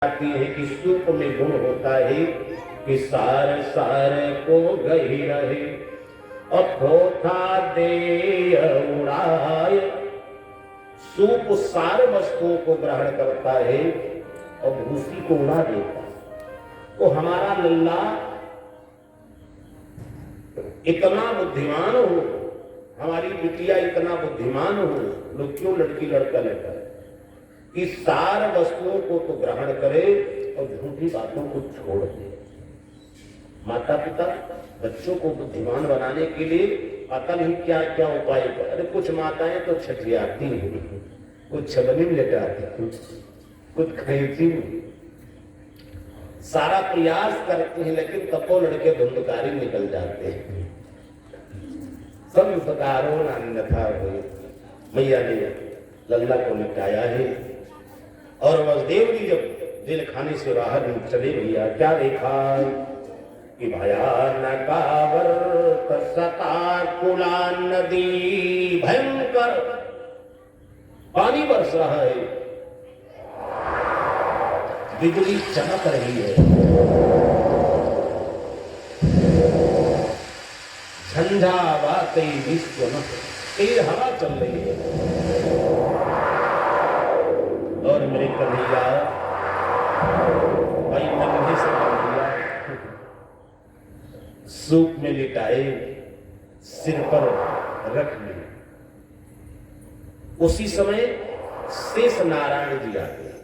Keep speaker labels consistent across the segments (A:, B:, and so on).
A: आती है कि सूप में गुण होता है कि सार सार को गही रहे अथोथा दे उड़ाय। सूप सार वस्तुओं को ग्रहण करता है और भूसी को उड़ा देता है। तो हमारा लल्ला इतना बुद्धिमान हो, हमारी बिटिया इतना बुद्धिमान हो, लोग क्यों लड़की लड़का लेता है कि सार वस्तुओं को तो ग्रहण करे और झूठी बातों को छोड़ दे। माता पिता बच्चों को बुद्धिमान बनाने के लिए पता नहीं क्या क्या उपाय कर। अरे कुछ माताएं तो छठियाती हैं, कुछ छबनी में लेटाती हैं, कुछ खरीदती हैं, सारा प्रयास करती हैं, लेकिन तपो लड़के धुंधकारी निकल जाते हैं। संस्कारों अन्यथा हुए। मैया ने लल्ला को निपटाया है और वसुदेव जी जब जेल खाने से बाहर चले भैया क्या देखा कि भयानकावर सताकुला नदी भयंकर पानी बरस रहा है, बिजली चमक रही है, झंझावाते विश्व में तेज हवा चल रही है और मेरे कन्हैया भाई नन्हे से कन्हैया सूप में लिटाए सिर पर रख लिए। उसी समय शेष नारायण जी आ गए,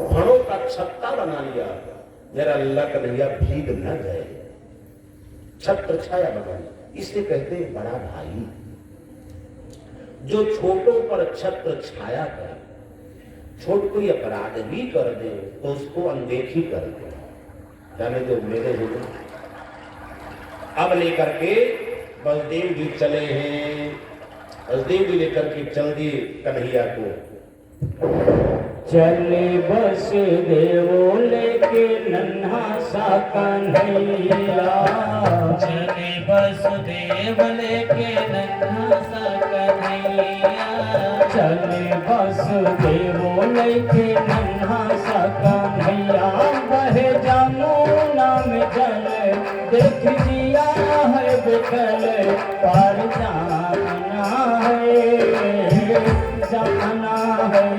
A: फणों का छत्ता बना लिया, मेरा अल्लाह कन्हैया भीग न जाए, छत्र छाया बना लिया। इसे कहते हैं बड़ा भाई, जो छोटों पर छत्र छाया करे। छोट कोई अपराध भी कर दे तो उसको अनदेखी कर दे, जाने दो मेरे हो। अब लेकर के बलदेव जी चले हैं, बलदेव जी लेकर के चल दिए कन्हैया को।
B: चले वसुदेव लेके नन्हा सा कन्हैया,
C: चले वसुदेव लेके नन्हा सा कन्हैया,
B: चले वसुदेव लेके नन्हा सा कन्हैया। बहे जमुना में जल देख जिया है बेकल, पार जाना है जाना है।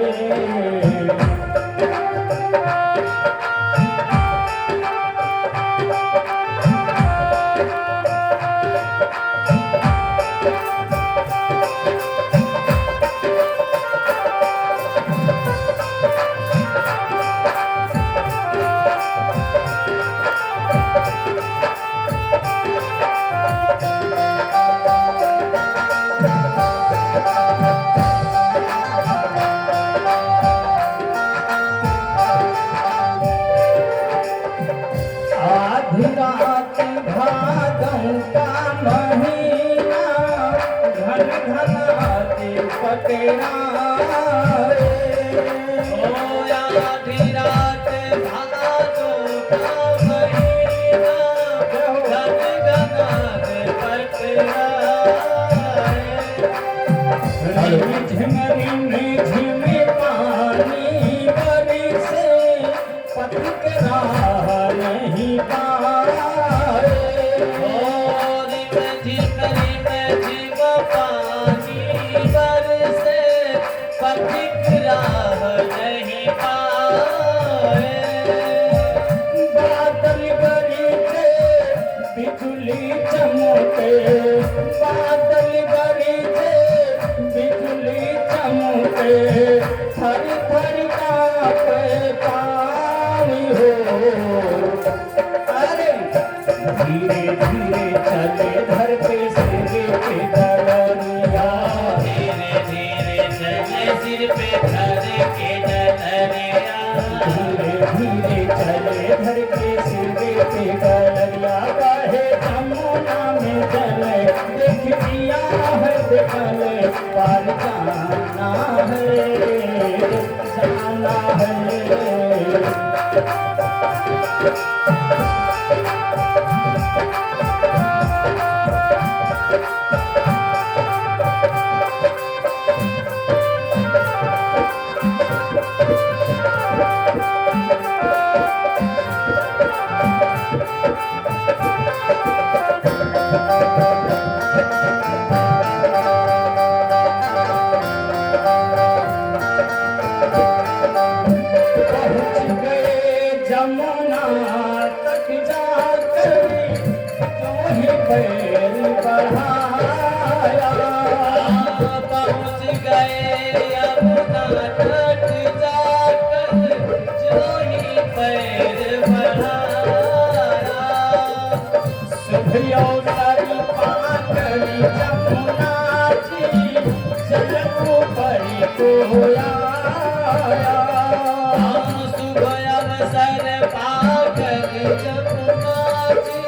B: जमुना तक जाकर जो ही पैर बढ़ाया।
C: पहुँच गए यमुना तट जाकर जो ही पैर बढ़ाया।
B: शुभ अवसर पाकर जमुना जी जल ऊपर को आया।
C: शुभ अवसर पाकर जमुना जी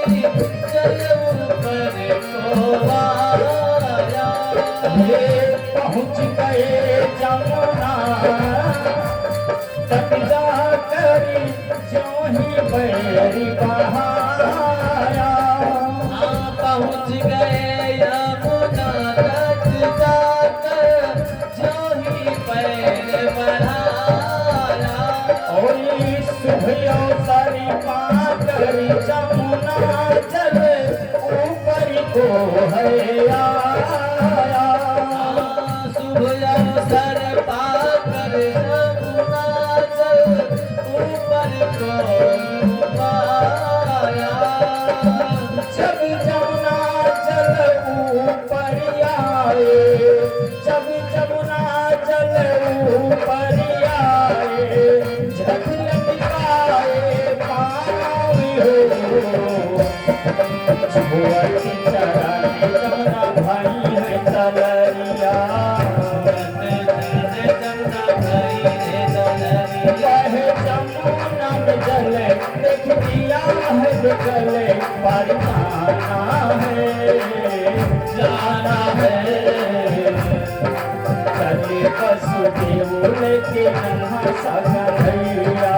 C: जल ऊपर को आया।
B: ये पहुँच गए जमुना तक जाकर जो ही पैर बढ़ाया।
C: पहुँच गए यमुना तट जाकर जो ही पैर बढ़ाया।
B: और इस शुभ अवसर पाकर जमुना जल ऊपर को है आया।
C: शुभ अवसर पाकर यमुना जल ऊपर को आया।
B: जब जमुना जल ऊपर आए, जब जमुना जल ऊपर आए, झट लटकाए पाँव हो। छुअत चरण जमुना भाई है तलरिया। वह जमुना में जल देख दिया है गले पर जाना है। चले वसुदेव लेके नन्हा सा कन्हैया।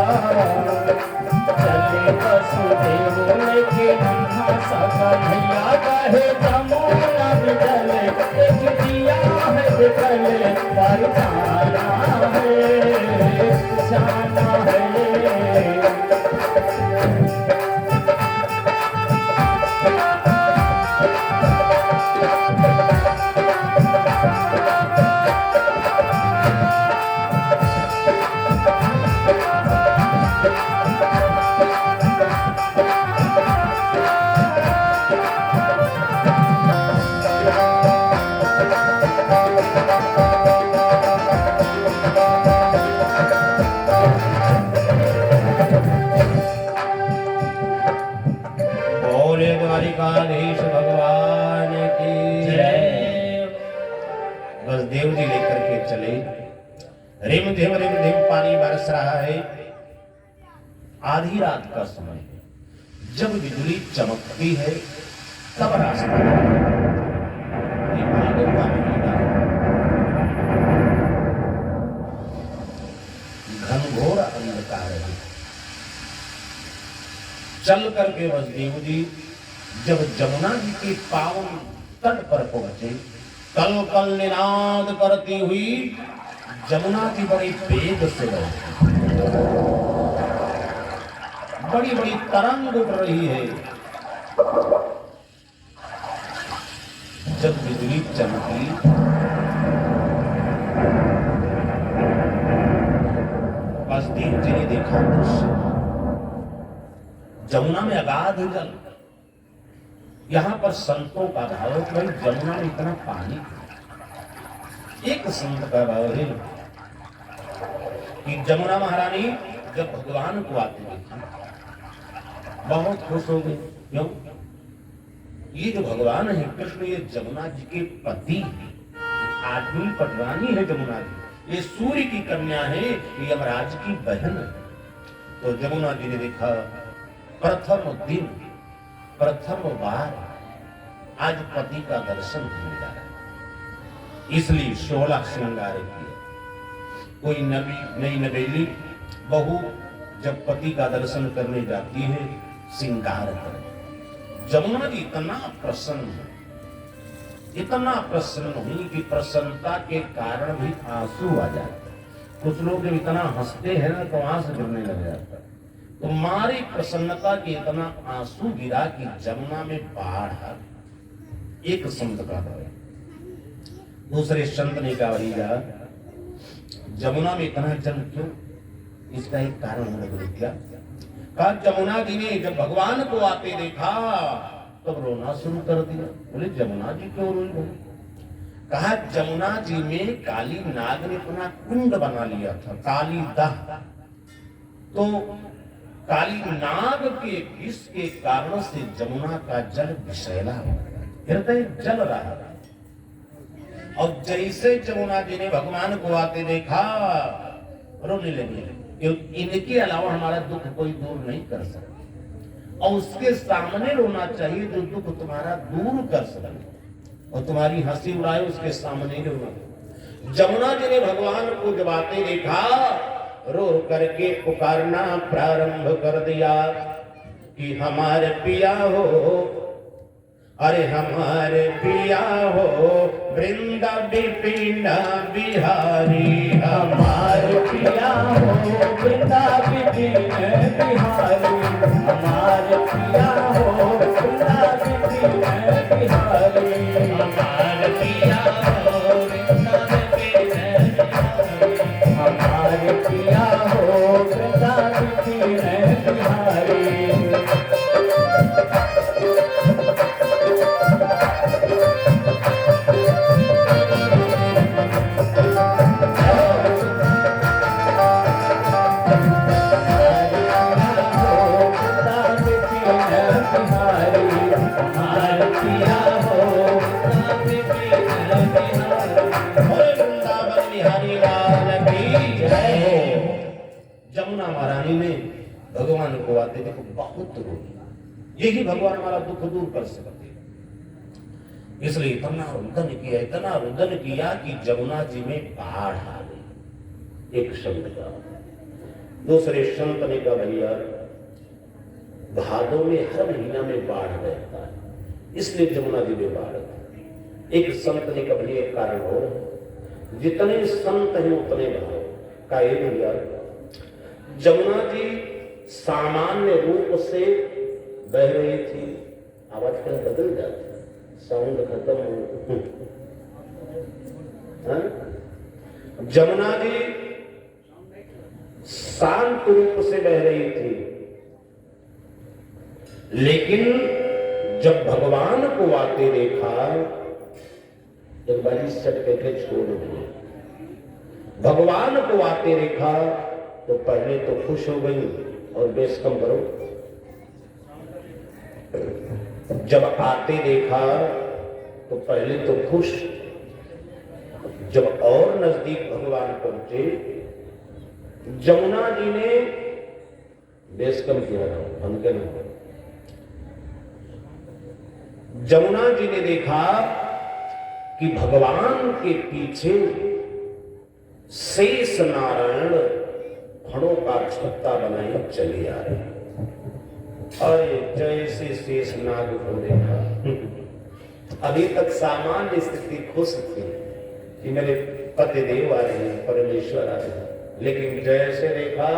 B: चले वसुदेव लेके नन्हा सा कन्हैया। कहे जमुना में जल देख दिया है गले पर जाना है।
A: बोले द्वारिकाधीश भगवान की
B: जय।
A: बस देव जी लेकर के चले। रिम धिम पानी बरस रहा है। आधी रात का समय है। जब बिजली चमकती है तब रास्ता ये भागे हुआ महीना घनघोर अंधकार है। चल करके वसुदेव जी जब जमुना जी के पावन तट पर पहुंचे, कल कल निनाद करती हुई जमुना जी बड़ी वेग से बही। बड़ी बड़ी तरंग उठ रही है। जब बिजली चमकी वसुदेव जी ने देखा दृश्य, जमुना में अगाध जल। यहां पर संतों का भाव है कि भाई जमुना में इतना पानी। एक संत का भाव है कि जमुना महारानी जब भगवान को आते देखी बहुत खुश हो गए। क्यों? ये जो भगवान है कृष्ण, ये जमुना जी के पति आदमी पटरानी है। जमुना जी ये सूर्य की कन्या है, ये यमराज की बहन है। तो जमुना जी ने देखा प्रथम दिन प्रथम बार आज पति का दर्शन होने जा रहा है, इसलिए 16 श्रृंगार किए। कोई नई नवेली बहू जब पति का दर्शन करने जाती है श्रृंगार करे। जमुना जी इतना प्रसन्न हुई कि प्रसन्नता के कारण भी आंसू आ जाते। कुछ लोग जब इतना हंसते हैं ना तो आंसू गिरने लग जाता है। तो मारी प्रसन्नता के इतना आंसू गिरा कि जमुना में बाढ़ आ गई। एक संत का भाव, दूसरे संत ने कहा भैया जमुना में इतना जल क्यों? इसका एक कारण होने को क्या? कहा जमुना जी ने जब भगवान को आते देखा तब रोना शुरू कर दिया। बोले जमुना जी क्यों रोई भाई? कहा जमुना जी में काली नाग ने अपना कुंड बना लिया था, काली दह। तो काली नाग के विष के कारण से जमुना का जल विषैला हो गया, हृदय जल रहा था। और जैसे जमुना जी ने भगवान को आते देखा रोने लगी, इनके अलावा हमारा दुख कोई दूर नहीं कर सकता, और उसके सामने रोना चाहिए जो दुख तुम्हारा दूर कर सके, और तुम्हारी हंसी उड़ाए उसके सामने रोना। जमुना जी ने भगवान को जब आते देखा रो करके पुकारना प्रारंभ कर दिया कि हमारे पिया हो, अरे हमारे पिया हो वृंदा विपिन बिहारी,
B: हमारे पिया हो वृंदा विपिन बिहारी, हमारे पिया हो वृंदा विपिन बिहारी,
C: हमारे पिया हो वृंदा विपिन बिहारी,
B: हमारे पिया हो वृंदा विपिन बिहारी।
A: जमुना महारानी ने भगवान को आते देखो बहुत रोई, यही भगवान हमारा दुख दूर कर सकते, इसलिए इतना रुदन किया कि जमुना जी में बाढ़ आ गई। एक संत का, दूसरे संत ने कहा भैया भादों में हर महीना में बाढ़ रहता है, इसलिए जमुना जी में बाढ़ है। एक संत ने कहा भैया एक कारण और, जितने संत हैं उतने भाव का। भैया जमुना जी सामान्य रूप से बह रही थी, आवाज कहीं बदल जाती, साउंड खत्म हो। जमुना जी शांत रूप से बह रही थी, लेकिन जब भगवान को आते देखा एक बारी सटके के छोड़ दिए। भगवान को आते देखा तो पहले तो खुश हो गई, और बेस कम करो, जब आते देखा तो पहले तो खुश, जब और नजदीक भगवान पहुंचे जमुना जी ने बेस कम किया, हम क्या नहीं। जमुना जी ने देखा कि भगवान के पीछे शेष नारायण फणों का छत्ता बनाए चले आ रहे, और जैसे शेष नाग को देखा, अभी तक सामान्य स्थिति खुश थी कि मेरे पति देव आ रहे हैं, परमेश्वर आ रहे हैं, लेकिन जैसे देखा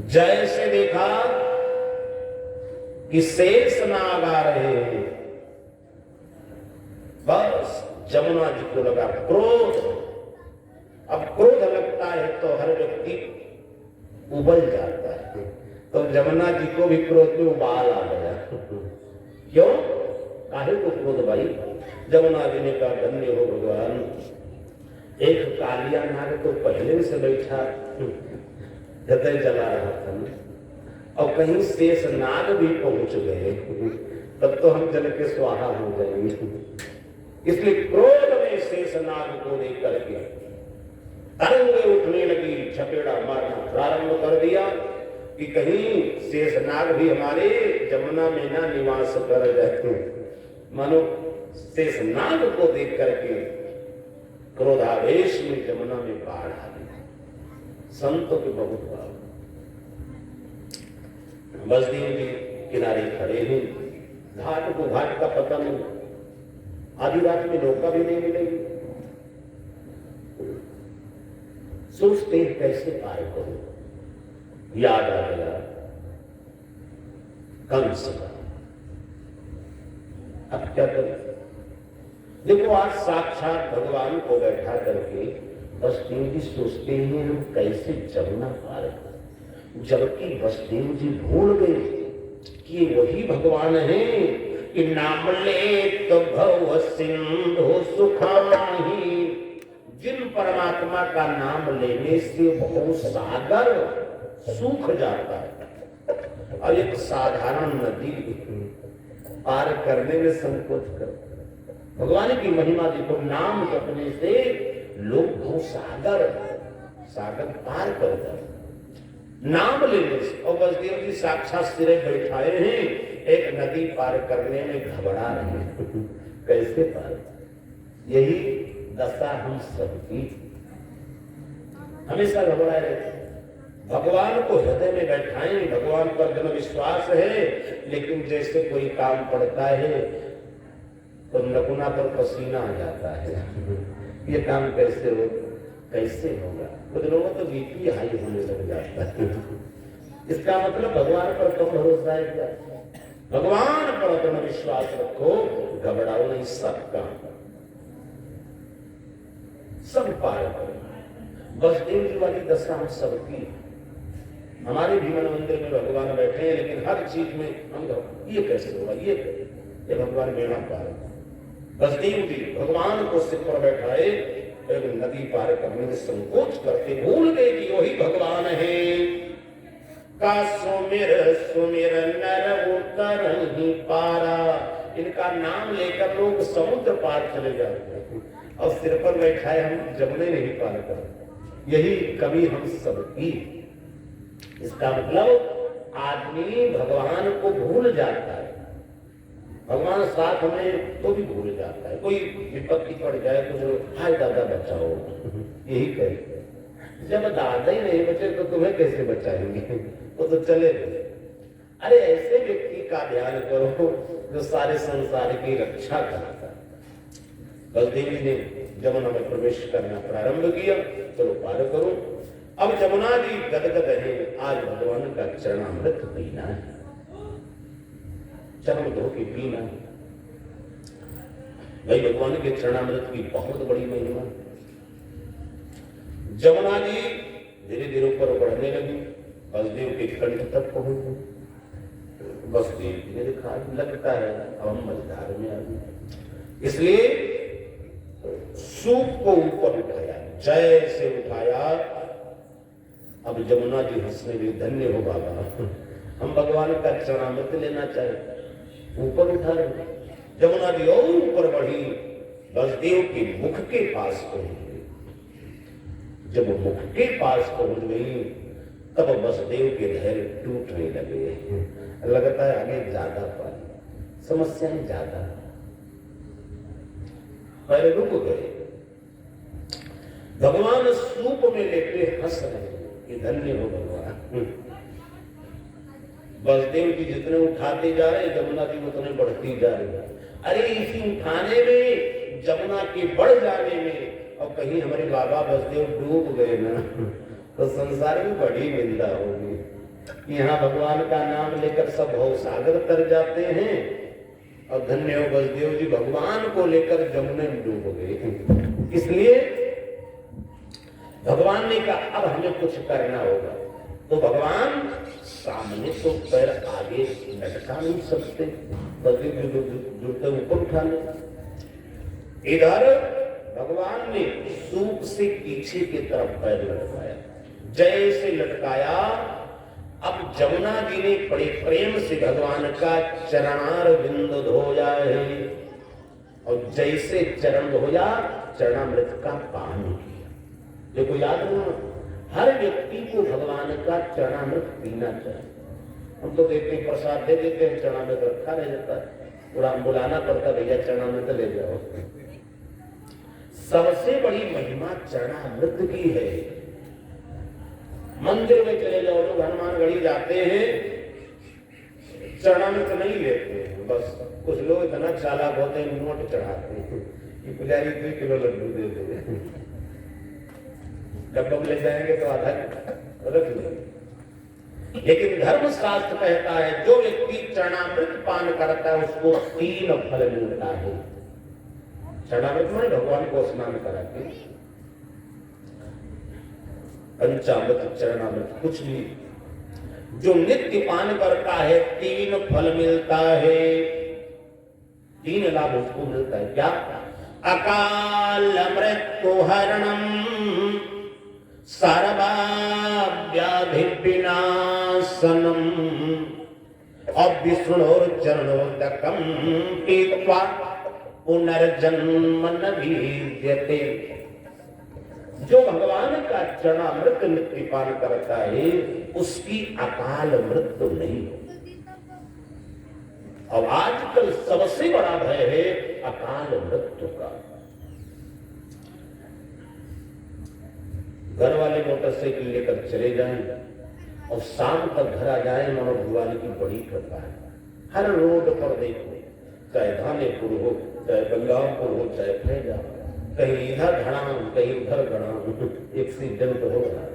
A: जैसे देखा कि शेष नाग आ रहे हैं, बस जमुना जी को लगा क्रोध। अब क्रोध लगता है तो हर व्यक्ति उबल जाता है, तो जमुना जी को भी क्रोध में उबाल आ गया। क्यों? काहे को क्रोध भाई? जमुना जी ने कहा धन्य हो भगवान, एक कालिया नाग तो पहले से बैठा हृदय जला रहा था, और कहीं शेष नाग भी पहुंच गए, तब तो हम जल के स्वाहा हो जाएंगे। इसलिए क्रोध में शेष नाग को लेकर के तरंगे उठने लगी, झपेड़ा मारना प्रारंभ कर दिया कि कहीं शेष नाग भी हमारे जमुना में ना निवास कर जाए। मानो शेष नाग को देख करके क्रोधावेश में जमुना में बाढ़ आ गई। संतों के बहुत भाव, बसदीन के किनारे खड़े हैं, घाट को घाट का पता नहीं, आधी रात में नौका भी नहीं मिलेगी, सोचते हैं कैसे पार करूं। याद आ गया कंस का, अब क्या करें? देखो आज साक्षात भगवान को बैठा करके वसुदेव जी सोचते हैं हम कैसे जमुना पार करें, जबकि वसुदेव जी भूल गए कि वही भगवान हैं कि नाम ले तो भव सिंधु सुखाही। जिन परमात्मा का नाम लेने से भव सागर सूख जाता है और एक साधारण नदी पार करने में संकोच कर, भगवान की महिमा देखो, नाम जपने से लोग भव सागर पार कर जाते नाम लेने से। और वसुदेव जी साक्षात सिरे बैठाए हैं, एक नदी पार करने में घबरा रहे हैं कैसे पार। यही दशा हम सबकी, हमेशा घबराए रहते। भगवान को हृदय में बैठाएं, भगवान पर जन विश्वास है, लेकिन जैसे कोई काम पड़ता है तो नकुना पर पसीना आ जाता है ये काम कैसे होगा। कुछ लोगों तो बीपी हाई होने लग जाता है। इसका मतलब भगवान पर कम भरोसा है क्या? भगवान पर जन विश्वास रखो, घबराओ नहीं, सब काम सब पार करो। वसुदेव जी वाली दशा हम सबकी। हमारे भी मन मंदिर में भगवान बैठे हैं, लेकिन हर चीज में हम ये कैसे होगा, ये भगवान मेरा पार। वसुदेव जी भगवान को सिर पर बैठाए, एक नदी पार करने में संकोच करते, भूल गए कि वही भगवान है। का सुमिर नर उतरहि पारा। इनका नाम लेकर लोग समुद्र पार चले जाते हैं और सिर पर बैठाए हम जमुने नहीं पार कर। यही कभी हम सबकी। इसका मतलब आदमी भगवान को भूल जाता है, भगवान साथ में तो भी भूल जाता है। कोई विपत्ति पड़ जाए तो जो हाय दादा बचाओ यही कहते। जब दादा ही नहीं बचे तो तुम्हें कैसे बचाएंगे, वो तो चले गए। अरे ऐसे व्यक्ति का ध्यान करो जो सारे संसार की रक्षा करता है। बलदेव जी ने जमुना में प्रवेश करना प्रारंभ किया, चलो पार करो। अब जमुना जी गदगद है, आज भगवान का चरणामृत पीना है, चरण धो के पीना है। भाई भगवान के चरणामृत की बहुत बड़ी महिमा। जमुना जी धीरे धीरे ऊपर बढ़ने लगी, वसुदेव के कंठ तक पहुंच गई। वसुदेव जी ने देखा लगता है अब हम मझधार में आ गए, इसलिए सूप को ऊपर उठाया, जैसे उठाया। अब जमुना जी हंसने लगी, धन्य हो बाबा, हम भगवान का चरणामृत लेना चाहते। ऊपर उठा रहे, जमुना जी और ऊपर बढ़ी, वसुदेव के मुख के पास पहुंच गई। जब वो मुख के पास पहुंच गई तब वसुदेव के धैर्य टूटने लगे। लगता है आगे ज्यादा पानी, समस्याएं ज्यादा, पहले रुक गए। भगवान सूप में लेटे हंस रहे, ये धन्य हो भगवान। वसुदेव जी जितने उठाते जा रहे, जमुना जी उतने बढ़ती जा रही। अरे इसी उठाने में, जमुना के बढ़ जाने में, और कहीं हमारे बाबा वसुदेव डूब गए ना तो संसार में बड़ी निंदा होगी। यहाँ भगवान का नाम लेकर सब भव सागर तर जाते हैं, और धन्य हो वसुदेव जी भगवान को लेकर जमुने में डूब गए। इसलिए भगवान ने कहा अब हमें कुछ करना होगा। तो भगवान सामने तो पैर आगे लटका नहीं सकते, जुड़ते ऊपर उठा ले। इधर भगवान ने सूप से पीछे की तरफ पैर लटकाया, जैसे लटकाया। अब जमुना जी ने बड़े प्रेम से भगवान का चरणार बिंद धोया है, और जैसे चरण धोया, चरणामृत का पान किया। देखो याद रखना, हर व्यक्ति को भगवान का चरणामृत पीना चाहिए। हम तो देते हैं प्रसाद दे देते हैं, चरणामृत रखा रह जाता है, बुलाना पड़ता भैया चरणामृत ले जाओ। सबसे बड़ी महिमा चरणामृत की है। मंदिर में चले जाओ, लोग हनुमानगढ़ी जाते हैं, चरणामृत नहीं लेते हैं। बस कुछ लोग इतना चालाक होते हैं, नोट चढ़ाते हैं कि पुजारी 2 किलो लड्डू दे दे। जब लोग ले जाएंगे तो आधा रख लेंगे। लेकिन धर्मशास्त्र कहता है जो व्यक्ति चरणामृत पान करता है उसको 3 फल मिलता है। चरणामृत में भगवान को स्नान कराते, पंचामृत चरणामृत कुछ नहीं। जो नित्य पान करता है 3 फल मिलता है, 3 लाभ उसको मिलता है। क्या? अकाल मृत्यु हरणम, सर्वव्याधि विनाशनम, अविष्णोर्चरणोदकम पीत्वा पुनर्जन्म न विद्यते। जो भगवान का चरणामृत नित्य पान करता है उसकी अकाल मृत्यु नहीं होती। अब आजकल सबसे बड़ा भय है अकाल मृत्यु का। घर वाले मोटरसाइकिल लेकर चले जाएं और शाम तक घर आ जाए, मानो भगवान की बड़ी कृपा है। हर रोड पर देखो, चाहे धानेपुर हो, चाहे बलरामपुर हो, चाहे फैजा, कहीं इधर धड़ाम कहीं उधर धड़ाम, एक्सीडेंट हो रहा है।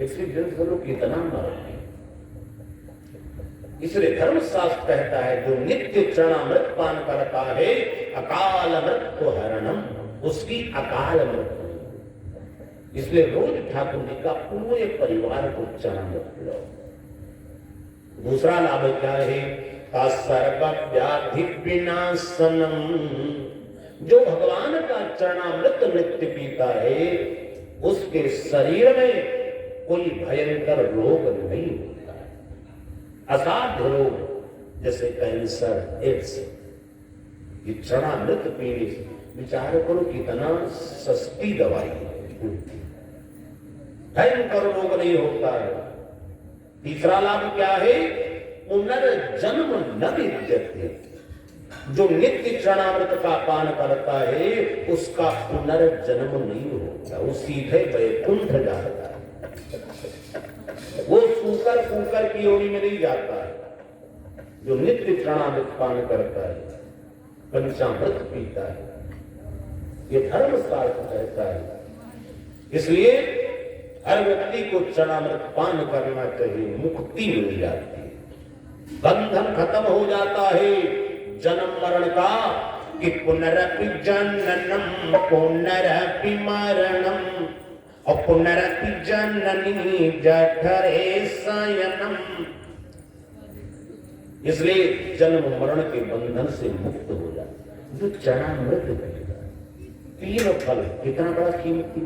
A: एक्सीडेंट से लोग कितना मरते हैं। इसलिए धर्मशास्त्र कहता है जो नित्य चरणामृत पान करता है अकाल मृत्यु हरणम, उसकी अकाल मृत्यु। इसलिए रोज ठाकुर जी का पूरे परिवार को चरणामृत पिलाओ। दूसरा लाभ क्या है? सर्व व्याधि विनाशनम। जो भगवान का चरणामृत नित्य पीता है उसके शरीर में कोई भयंकर रोग नहीं होता है। असाध्य रोग जैसे कैंसर, एड्स, ये चरणामृत पीने से विचार करो कितना सस्ती दवाई है, भयंकर रोग नहीं होता है। तीसरा लाभ क्या है? पुनर्जन्म न विद्यते। जो नित्य चरणामृत का पान करता है उसका पुनर्जन्म नहीं होता, वो सीधे वैकुंठ जाता है। वो सूकर की योनि में नहीं जाता है। जो नित्य चरणामृत पान करता है, पंचामृत पीता है, ये धर्मशास्त्र कहता है। इसलिए हर व्यक्ति को चरणामृत पान करना चाहिए, मुक्ति मिल जाती है, बंधन खत्म हो जाता है जन्म मरण का। कि पुनरपि जननम पुनरपि मरणम और पुनरपि जननी जठरे शयनम। इसलिए जन्म मरण के बंधन से मुक्त हो जाए जो चरणामृत पीता। 3 फल कितना बड़ा कीमती।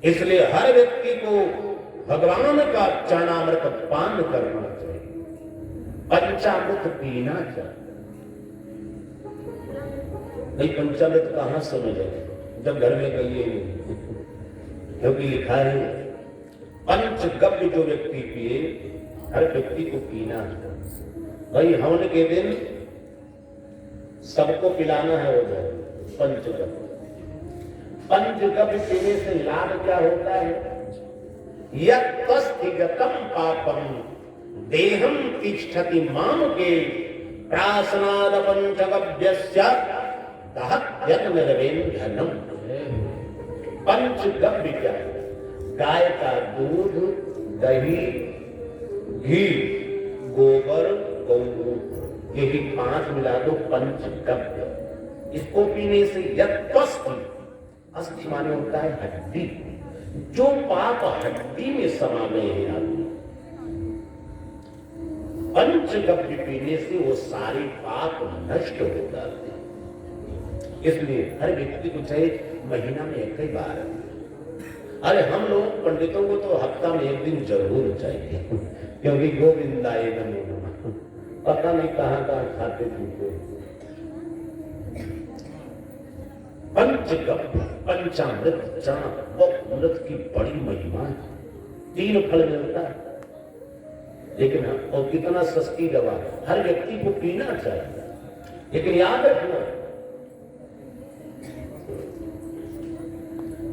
A: इसलिए हर व्यक्ति को भगवान का चरणामृत पान करना चाहिए, पंचामृत पीना चाहिए। भाई पंचामृत कहां समझ है जब घर में कहिए, क्योंकि लिखा है पंचगव्य जो व्यक्ति पिए, हर व्यक्ति को पीना है। भाई हवन के दिन सबको पिलाना है वो पंचगव्य। पंचगव्य पीने से लाभ क्या होता है? यत्तस्थिगतम पापम देहम तिष्ठति माम के प्रासनाद पंचगव्यस्य दहत्यग्निर्वेन्धनम। पंचगव्य क्या है? गाय का दूध, दही, घी, गोबर, गौमूत्र, यही 5 मिला दो पंचगव्य। इसको पीने से यत्तस्थि, अस्थि माने होता है हड्डी, जो पाप हड्डी में समा गए हैं आदमी, पंचगव्य पीने से वो सारे पाप नष्ट हो जाते हैं। इसलिए हर व्यक्ति को चाहे महीना में 1 ही बार, अरे हम लोग पंडितों को तो हफ्ता में 1 दिन जरूर चाहिए, क्योंकि गोविंदाय नमो नमः, पता नहीं कहां खाते पीते। पंचगव्य, पंचामृत, चरणामृत की बड़ी महिमा है। 3 फल मिलता है, लेकिन और कितना सस्ती दवा, हर व्यक्ति को पीना चाहिए। लेकिन याद रखना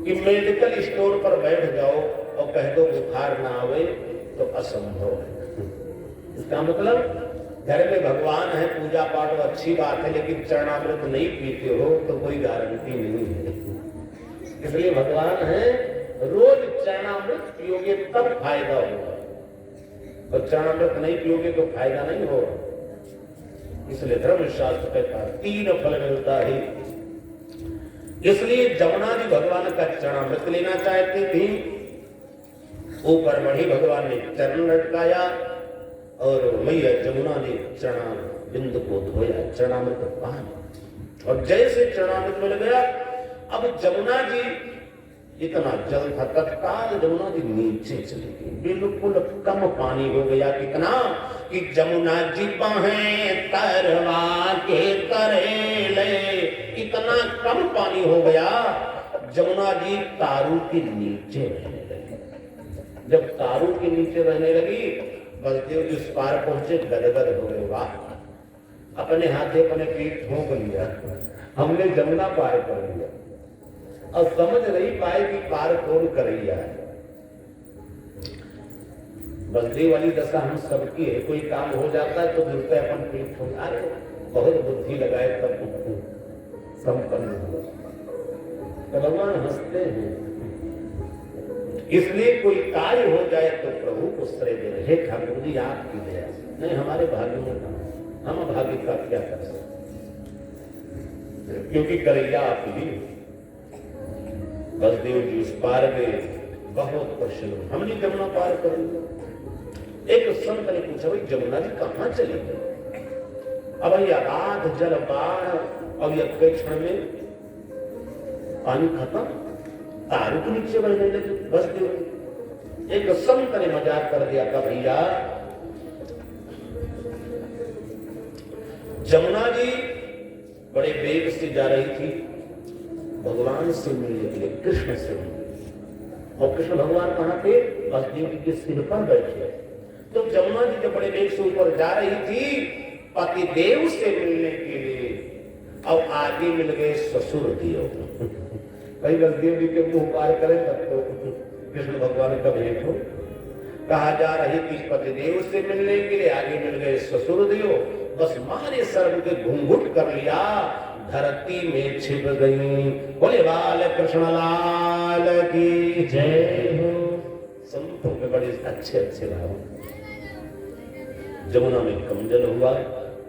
A: कि मेडिकल स्टोर पर बैठ जाओ और कह दो बुखार ना आवे तो असंभव है। इसका मतलब घर में भगवान है, पूजा पाठ अच्छी बात है, लेकिन चरणामृत नहीं पीते हो तो कोई गारंटी नहीं है। इसलिए भगवान है, रोज चरणामृत पियोगे तब फायदा होगा, और चरणामृत नहीं पियोगे तो फायदा नहीं होगा। इसलिए धर्मशास्त्र कहता है 3 फल मिलता है। इसलिए जमुना जी भगवान का चरणामृत लेना चाहती थी। ऊपर बढ़ी भगवान ने चरण लटकाया और मैया जमुना ने चरणा बिंदु को धोया, चरणामृत पान, और जैसे चरणामृत मिल गया, अब जमुना जी इतना जल था, तत्काल जमुना जी नीचे चली गई, बिल्कुल कम पानी हो गया। कितना कि जमुना जी बाहें तरवा के तरेले, इतना कम पानी हो गया, जमुना जी तारू के नीचे रहने लगी। जब तारू के नीचे रहने लगी, बलदेव जी उस पार पहुंचे, गदगद हो गए। वाह, अपने हाथे अपने पीठ ठोक लिया, हमने जमुना पार कर लिया, और समझ नहीं पाए कि पार कौन करैया है। बलदेव वाली दशा हम सबकी है, कोई काम हो जाता है तो मिलते अपन पीठ ठोक, अरे बहुत बुद्धि लगाए तब संपन्न हुआ, तो भगवान हंसते हैं। इसलिए कोई कार्य हो जाए तो प्रभु को श्रेय दे रहे, हे ठाकुर जी आपकी दया से, नहीं हमारे भाग्य में था, हम भाग्य का क्या कर सकते, क्योंकि करैया आप ही। बलदेव जी उस पार में बहुत प्रसन्न, हमने जमुना पार कर लिया। एक संत ने पूछा, भाई जमुना जी कहां चली गई? अब ये अगाध जल बाढ़, अब एक क्षण में पानी खत्म, तारू के नीचे बढ़ने लगे। बस एक संत ने मजाक कर दिया था, भैया जमुना जी बड़े वेग से जा रही थी भगवान से मिलने के लिए, कृष्ण से मिलने, और कृष्ण भगवान कहां थे? बलदेव जी के सिर पर बैठे। तो जमुना जी जब बड़े वेग से ऊपर जा रही थी पति देव से मिलने के लिए, अब आगे मिल गए ससुर देव। भाई बलदेव जी के मुंह पार करे तब तो कृष्ण भगवान का भेंट हो। कहा जा रही थी पति देव से मिलने के लिए, आगे मिल गए ससुर देव, बस मारे सर्व के घूंघट कर लिया, धरती में छिप गई। बोले बाल कृष्ण लाल की जय हो। संतों में बड़े अच्छे अच्छे भाव। जमुना में कमजल हुआ,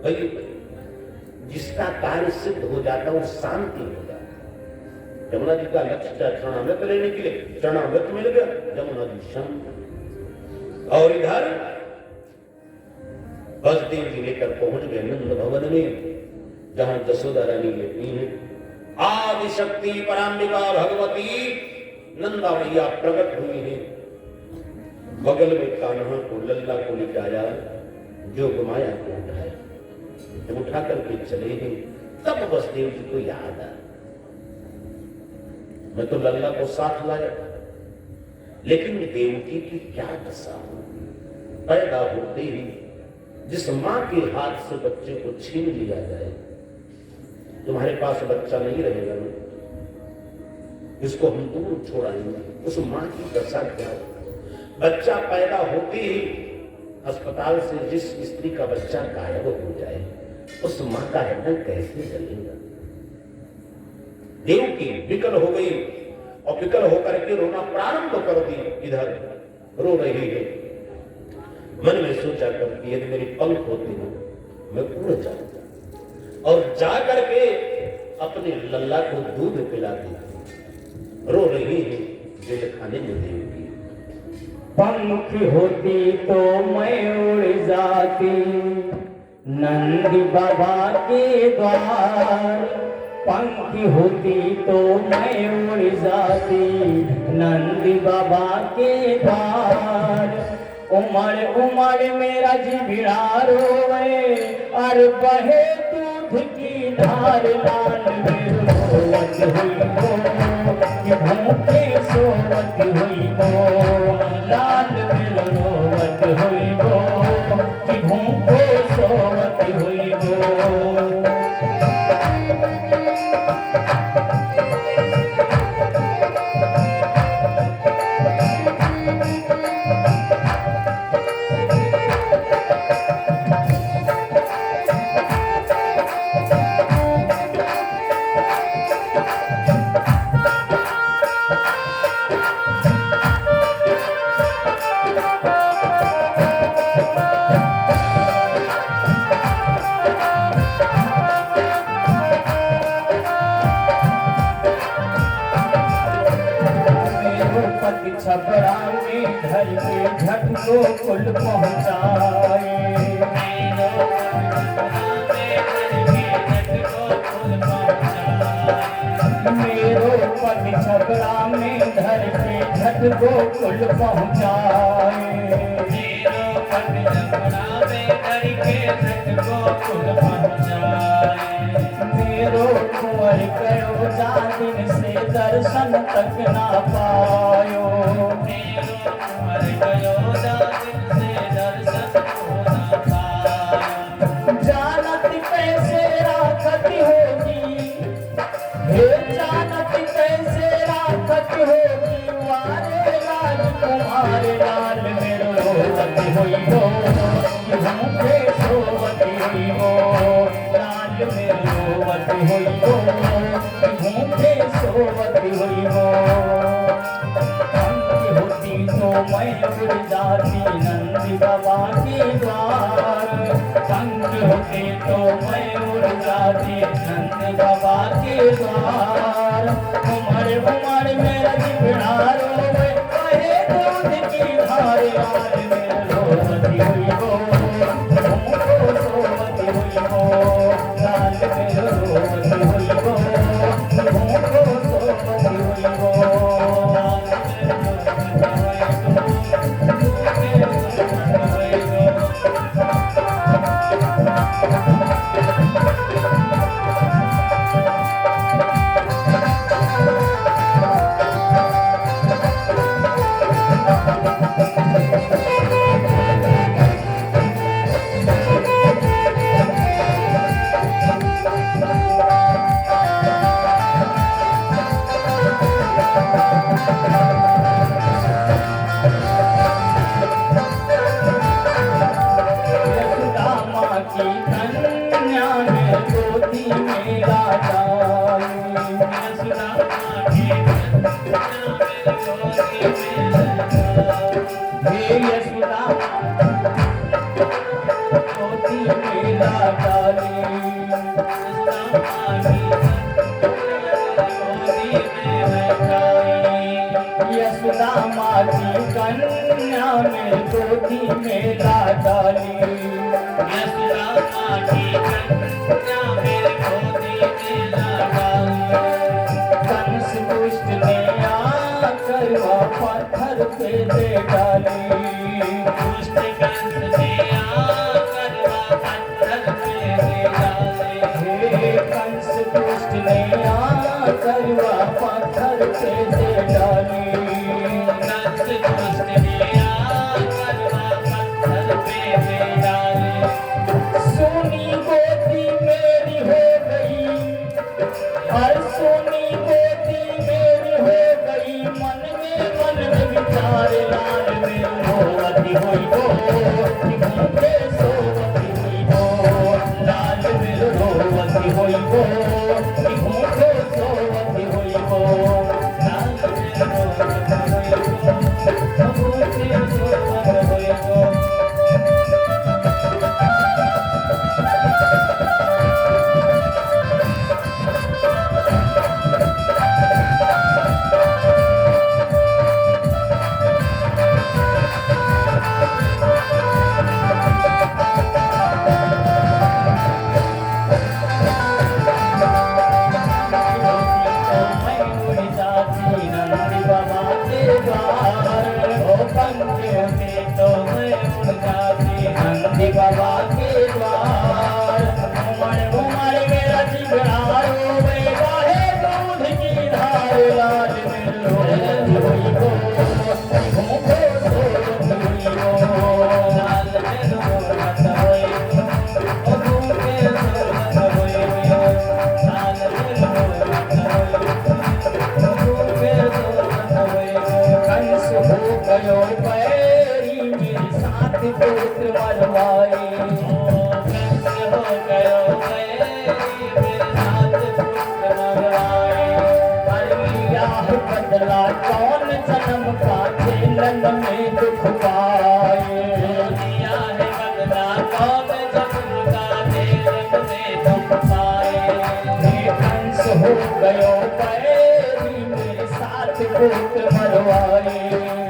A: भाई जिसका कार्य सिद्ध हो जाता वो शांति हो जाता। जमुना जी का लक्ष्य था चरणामृत लेने के लिए, चरणामृत मिल गया, जमुना जी शांत। और इधर बलदेव जी लेकर पहुंच गए नंद भवन में, जहां जसोदा रानी लेती है। आदि शक्ति पराम्बिका भगवती नंदा मैया प्रकट हुई है। बगल में कान्हा को, लल्ला को लिटाया, जो माया को उठाया, जब उठा करके चले हैं तब बसदेव जी को याद आया, मैं तो लल्ला को साथ लाया, लेकिन देवकी की क्या दशा, पैदा होते ही जिस मां के हाथ से बच्चे को छीन लिया जाए, तुम्हारे पास बच्चा नहीं रहेगा ना, इसको हम दूर छोड़ाएंगे, उस मां की दशा क्या हो। बच्चा पैदा होते ही अस्पताल से जिस स्त्री का बच्चा गायब हो जाए, उस मां का हृदय कैसे जलेगा। देवकी विकल हो गई और विकल होकर के रोना प्रारंभ कर दी, इधर रो रही है। मन में सोचा कर कि यदि मेरी पंख होती हो मैं उड़ जाऊंगा, और जाकर के अपने लल्ला को दूध पिलाती। रो रही है जेल खाने में देवकी।
B: पंख होती तो मैं उड़ जाती नंदी बाबा के द्वार, पंख होती तो मैं उड़ जाती नंदी बाबा के द्वार। उमड़ उमड़ मेरा जिबिड़ा रोवे, और बहे दूध की धार, लाल में रोवत हुई हो कि भूखे सोवत हुई हो, लाल में रोवत हुई हो कि भूखे सोवत हुई हो। छपरा में घर के झट को कुल पहुँचाए मेरो पग छपरा में घर के झट को कुल पहुँचाए मेरो कुंवर कयो जा दिन से दर्शन तक ना पायो जानत कैसे राखत होगी हे जानत कैसे राखत होगी वारे लाल तुम्हारे लाल मेरो रोवत होई हो भूखे सोवत होई हो लाल मेरो रोवत होई हो भूखे सोवत होई हो पंख होती तो मैं उड़ जाती नंदी बाबा के द्वार पंख होते तो मैं उड़ जाती नंदी बाबा के द्वार उमड़ उमड़ मेरा जिगरा रोवे कहे दूध की धार लाल मेरा रोवती हुई हो तुमको सोवती हुई हो लाल मेरा रोवती हुई हो तुमको सोवती हुई हो यशोदा माँ की कन्या में गोदी में डाली यशोदा माँ की कन्या में गोदी में डाली कंस दुष्ट ने आकर पत्थर पे दे डाली दुष्ट कंस ने आकर पत्थर पे दे डाले कंस दुष्ट ने आकर पत्थर पे दे डाली कंस दुष्ट ने आकर पत्थर पे दे डाले सोनी गोदी मेरी हो गई हर सोनी गोदी मेरी हो गई मन में विचार लाल में रोवती हुई हो भूखे सोवती हुई हो लाल में रोवती हुई हो भूखे सोवती हुई हो लाल में रोवती हुई हो भूखे सोवती हुई हो बाबा के द्वार उमड़ उमड़ मेरा जिगरा रोवे गाहे दूध की धार लाल में रोवती हुई हो भूखे सोवती हुई हो लाल में रोवती हुई हो भूखे सोवती हुई हो लाल में रोवती हुई हो भूखे सोवती हुई हो कंस हो गयो पैरी मेरे साथ पुत्र मरवाए बदला कौन जन्म का खेलन में दुख पाए बदला कौन जन्म का खेलन में दुख पाए कंस हो गयो पैरी मेरे साथ पुत्र मरवाए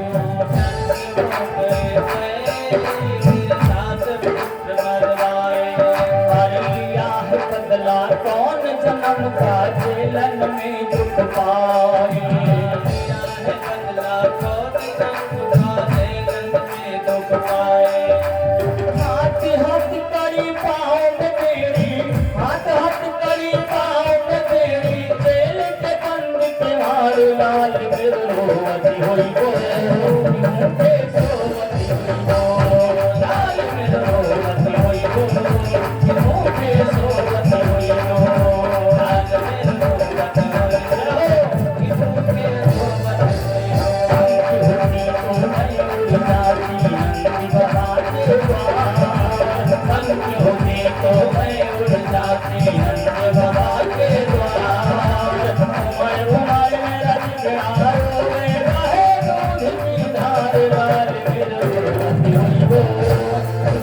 B: में दुख पाए
C: दिया है बदला कोटि संग उठाए गंध में दुख पाए
B: हाथ हाथ करी पाँव में तेरी हाथ हाथ करी पाँव में तेरी जेल के बंद के हार लाल बिरलोवती होई गो मुझे सोवती होई गो लाल बिरलोवती होई गो मुझे सोवती होई गो
C: लाल बिरलोवती होई गो मुझे
B: पंख होने तो मैं उड़ जाती नंद बाबा के द्वार उमर उमर मेरा जिगरा रोवे बहे दूध की धार लाल बिरलोवती हुई गो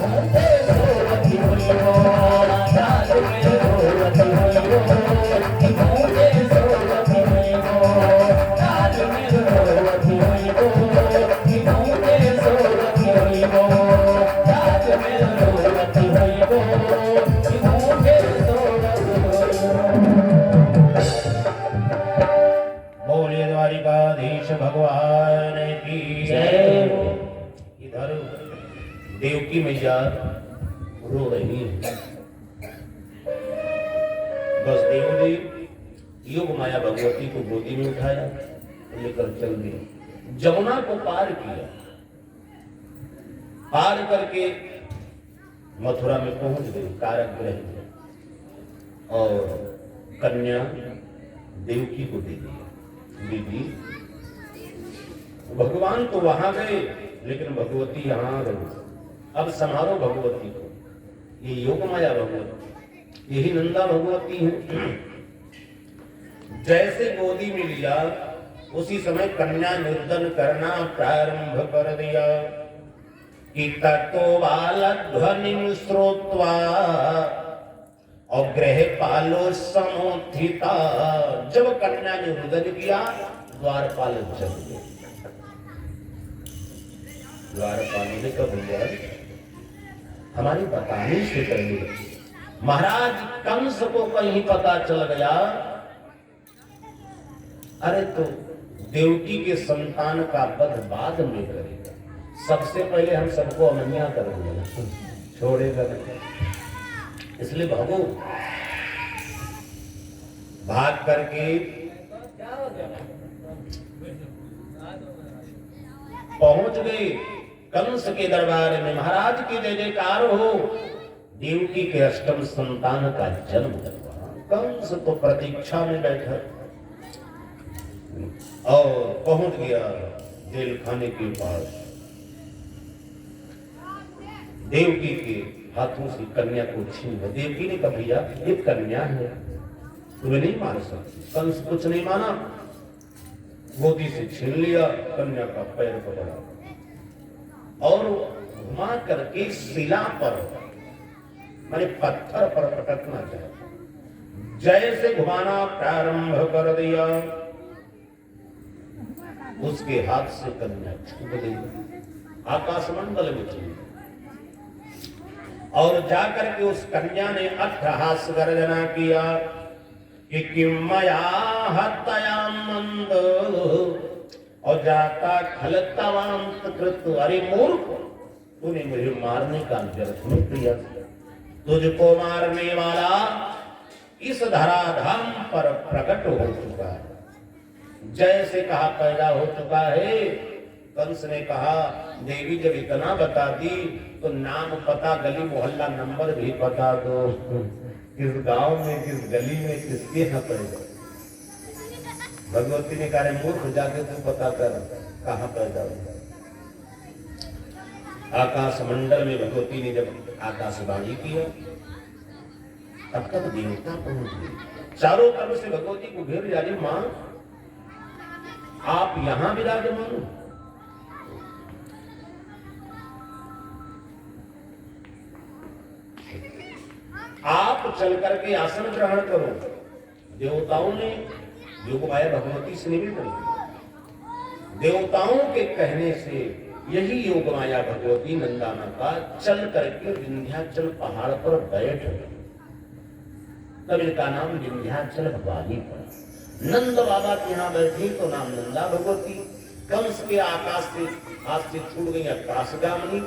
B: मुझे सोवती हुई गो लाल बिरलोवती हुई गो मुझे सोवती हुई गो लाल बिरलोवती हुई गो मुझे सोवती हुई गो लाल बिरलोवती हुई गो मुझे सोवती हुई गो बोलिए द्वारिकाधीश भगवान की जय।
A: इधर देवकी मैया रो रही है। बस देवदेव योग माया भगवती को गोदी में उठाया, लेकर चल दी। जमुना को पार किया, पार करके मथुरा में पहुंच गए कारागृह में, और कन्या देवकी को दे दी। दीदी भगवान तो वहां गए, लेकिन भगवती यहां रही। अब संभालो भगवती को, ये योग माया भगवती, यही नंदा भगवती है। जैसे गोदी में लिया, उसी समय कन्या निर्दन करना प्रारंभ कर दिया कि ततो बाल ध्वनि श्रोत्वा और ग्रह पालो समोत्थिता। जब कन्या ने रुदन किया, द्वारपाल जग गए। द्वारपाल ने कब भैया हमारी बताने से पहले महाराज कंस को कहीं पता चल गया, अरे तो देवकी के संतान का वध बाद में करेगा, सबसे पहले हम सबको अमनिया कर देंगे, छोड़ेगा नहीं। इसलिए भागो, भाग करके पहुंच गए कंस के दरबार में। महाराज की जय जयकार हो, देवकी के अष्टम संतान का जन्म हुआ। कंस तो प्रतीक्षा में बैठा और पहुंच गया जेल खाने के पास। देवकी के हाथों से कन्या को छीन लिया। देवकी ने कहा भैया ये कन्या है, तुम्हें नहीं मार सकती। कंस कुछ नहीं माना, गोदी से छीन लिया, कन्या का पैर पकड़ा और घुमा करके शिला पर माने पत्थर पर पटकना चाहे। जैसे घुमाना प्रारंभ कर दिया, उसके हाथ से कन्या छूट गई, आकाशमंडल में चली और जाकर के उस कन्या ने अट्टहास गर्जना किया कि किम मया हत्या मंद और जाता खलतावांत कृत। अरे मूर्ख, तूने मुझे मारने का व्यर्थ नहीं किया, तुझको मारने वाला इस धराधाम पर प्रकट हो चुका है। जैसे कहा पैदा हो चुका है। कंस ने कहा देवी जब इतना बता दी तो नाम पता गली मोहल्ला नंबर भी बता दो, किस गांव में किस गली में किसके यहाँ पैदा। भगवती ने कहा मूर्ख, जाके तू पता कर कहाँ पैदा हुआ। आकाश मंडल में भगवती ने जब आकाशवाणी किया, तब तक देवता पहुंच गए। चारों तरफ से भगवती को घेर लिया। मां आप यहां विराजमान हो। आप चल करके आसन ग्रहण करो। देवताओं ने योग माया भगवती से निवेदन किया। देवताओं के कहने से यही योग माया भगवती नंदा माता चल करके विंध्याचल पहाड़ पर बैठ गई। तब इनका नाम विंध्याचल वाली पड़ा। नंद बाबा के यहाँ बैठी तो नाम नंदा भगवती। कंस के आकाश से हाथ से छूट गई आकाशगामिनी।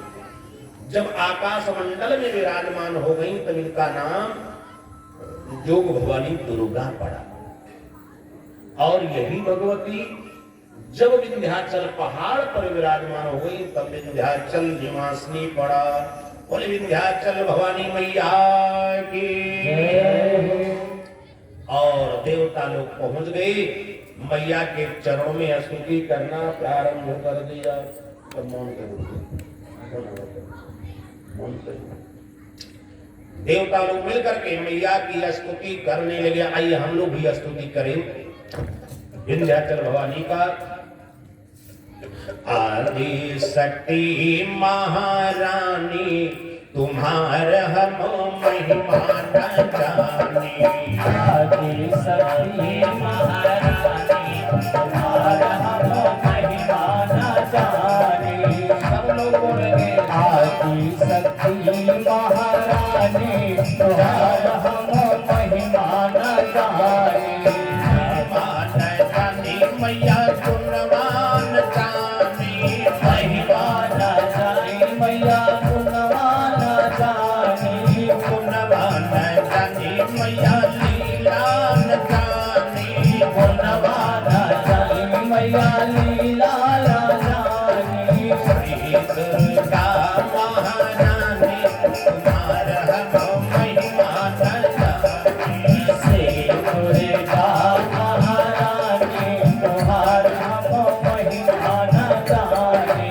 A: जब आकाश मंडल में विराजमान हो गई तब इनका नाम जोग भवानी दुर्गा पड़ा। और यही भगवती जब विंध्याचल पहाड़ पर विराजमान हो गई तब विंध्याचल निवासिनी पड़ा। बोले विंध्याचल भवानी मैया की। और देवता लोग पहुंच गए, मैया के चरणों में स्तुति करना प्रारंभ कर दिया। तो मौन देवता लोग मिलकर के मैया की स्तुति करने लगे। आइए हम लोग भी स्तुति करें विंध्याचल भवानी का। आदि शक्ति महारानी तुम्हार हम महिमा न जाने।
B: आदि शक्ति महारानी तुम्हार हम महिमा न जाने।
A: सब लोग बोलेंगे
B: आदि शक्ति महारानी तुम्हार हम महिमा न जाने।
A: मैया गुणवान जानी।
B: महिमा न जाने मैया गुणवान जानी।
A: गुणवान जानी मैया लीला न जानी।
B: गुणवान जानी मैया लीला न जानी।
A: श्री दुर्गा महारानी तुम्हार हम महिमा न जानी।
B: श्री दुर्गा महारानी तुम्हार हम महिमा न जानी।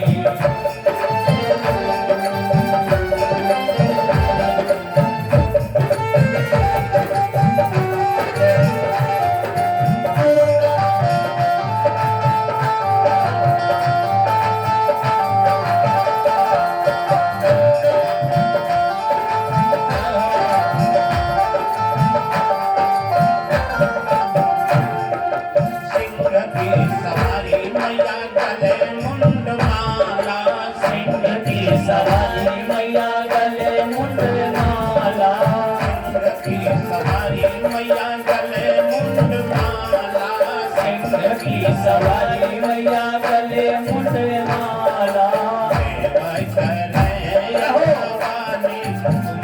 A: सवारी मैया गले मुंड माला।
B: सिंह की सवारी मैया गले मुंड माला।
A: सिंह की सवारी मैया गले मुंड माला।
B: सिंह की सवारी मैया गले मुंड माला।
A: भवानी